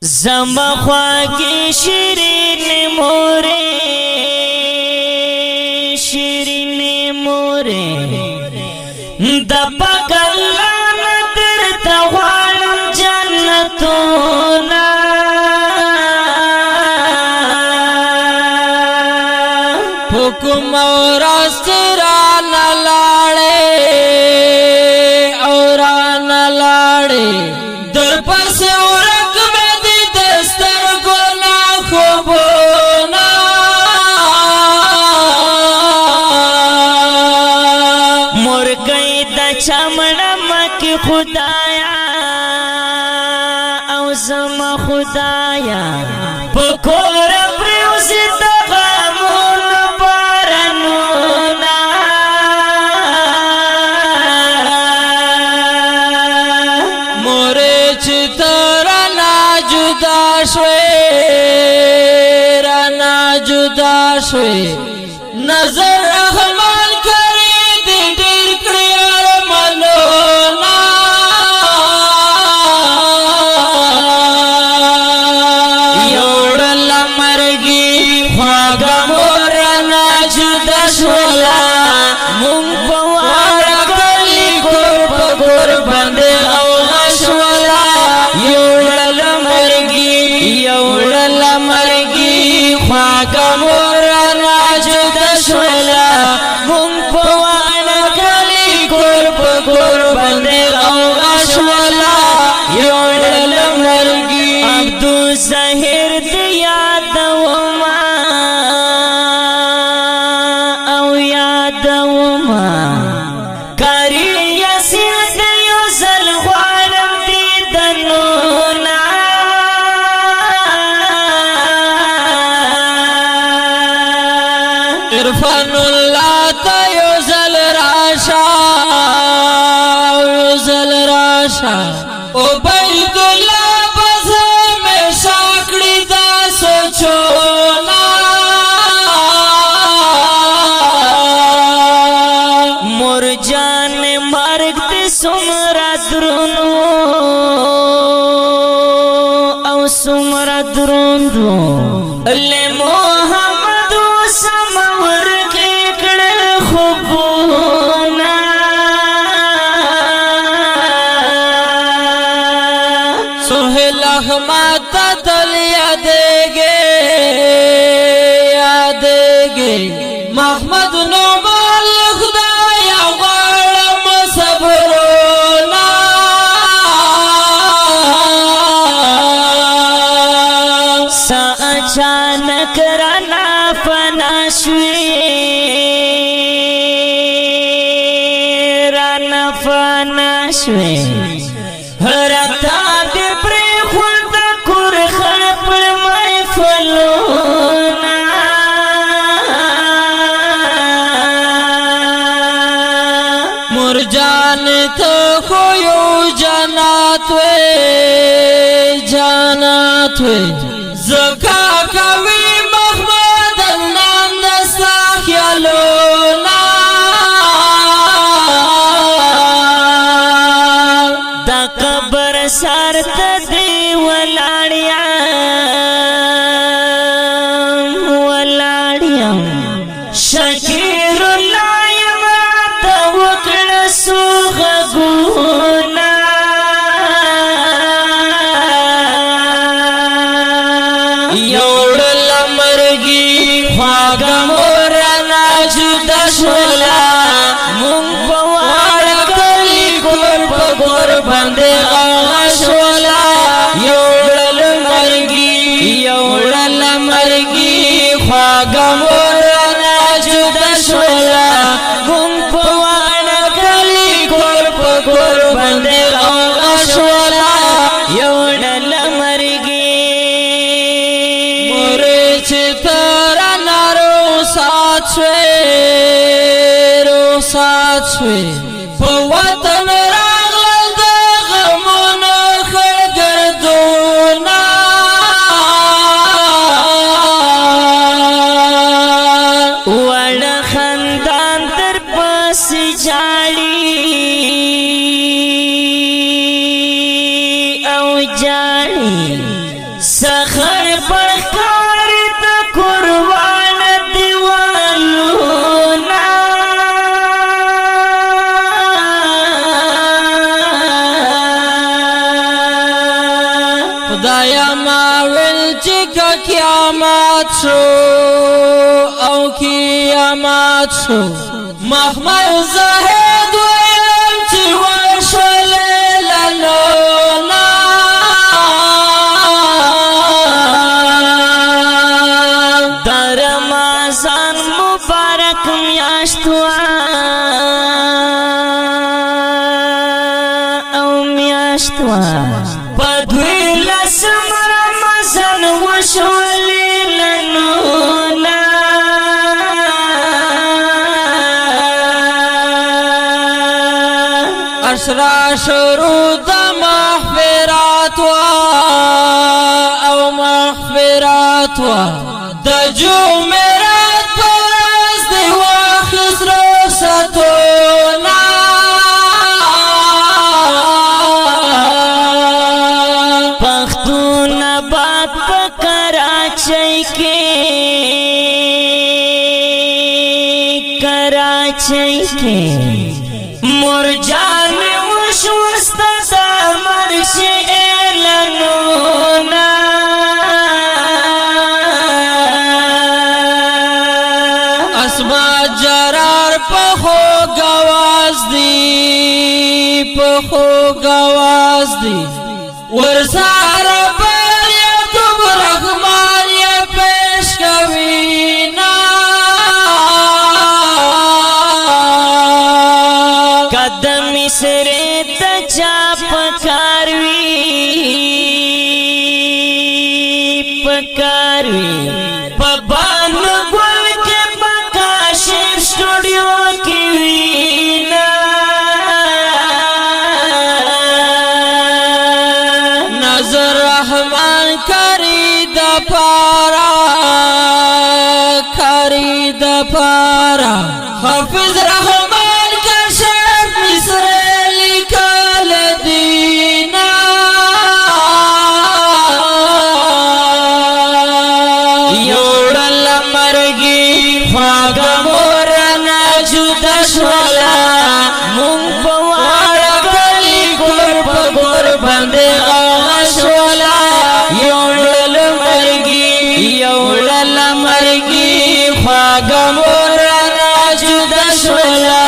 زما خواږه شیرین مورې شیرین مورې د پاک الله نظر ته غواړم جنتونه حکم اور استرانه لاړې اوران لاړې در پس ورک مې دي دستر ګنا خوبونه مرګي د چمړه مکه خدایا او زما خدایا پکور پریوزي نظر رحمان کری دی دیر کری ارمانونا یوڑل مرگی خواگا مورنا جدا شولا مون پوارا کلی گور پا گور بندے اوغا شولا یوڑل مرگی خواگا مورنا جدا شولا مون پوانا کلی گور پا گور بندے اوغا شولا یوڑل مرگی عبدو ظاہر دیاد وما او یاد وما کاری یسیر دیو زل غوارم دیدنونا عرفان اللہ تا یوزل راشا او بیت اللہ بس میں شاکڑی دا سوچونا مور جان مرگ تی سمرا درونو او سمرا درونو لے محمد سمور کے کڑل خوبونا سہیل احمد دل یادے محمد نومال خدایا غارم صبرونا سا اچانک رانا فنا شوی رانا فنا شوی رتا دې پرې خود کور خپل محفلونه مرجان ته خو یو جنات وې زکا کوي محمد نام دستا خیالونا دا قبر سر ته دی ولاړیم شکیر الله یم ته وکړه سوغونه یوړل مرګي خواږه مورنا جدا شولا مونږ په واړه کلی ګور په ګور باندې اوغا شولا یوړل مرګي خواږه مورنا جدا شولا مونږ په واړه کلی ګور په ګور باندې اوغا شولا یوړل مرګي مورې چې تر نارو سات شوي په وطن راغلل د غمونو خړګردونه وړه خندان تر پسې جاړي او جاړي سخر پخار د قربان دیوالونا خدایا ما ویل چې قیامت شو او قیامت شو محمد زاهد ویل چې وشول لنونا در رمضان مبارک میاشت او میاشت پدوی لسم رمضان وشول لنونا اشرا شروع د مغفرات او مغفرات د جمعرات پرز دی واخص رخصتونا پختون آباد په کراچۍ کې مرجان وشوست زمر شعلنونا اسما جرار پخو گواز دی ورسار پر یتوب رحمان یا پیش کوینا قدم سره د چا پکاروي پبان ګل کې پکاشف سټوډیو کې وینا نظر رحمان کری د پارا حافظ رحمان کشف مصر لیکل دینا یوړل مرګي خواږه مورنا جدا شولا مونږ په واړه کلی ګور په ګور باندې غشولا یوړل مرګي خواږه مورنا جدا شولا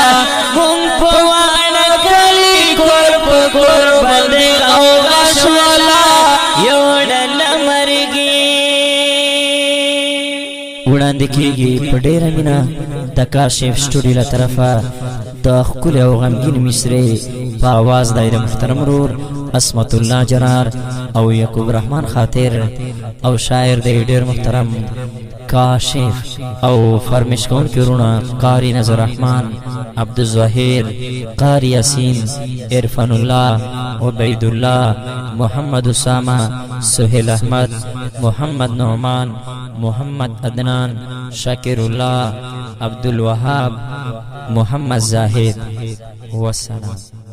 مونږ په واړه کلی ګور په ګور باندې غشولا یوړل مرګي وړاندې کېږي په ډېره مینه د کاشف سټوډیو له طرفه د ښکلې او غمګین مصرې په آواز دایر محترم ورور عصمت الله جرار او یعقوب رحمان خاطر او شاعر دی ډېر محترم کاشف او فرمش کوونکي وروڼه قاری نظر رحمان عبدالظاهر قاری یاسین عرفان الله عبید الله محمد اسامه سهیل احمد محمد نعمان محمد عدنان شاکر الله عبدالوهاب محمد زاهد والسلام.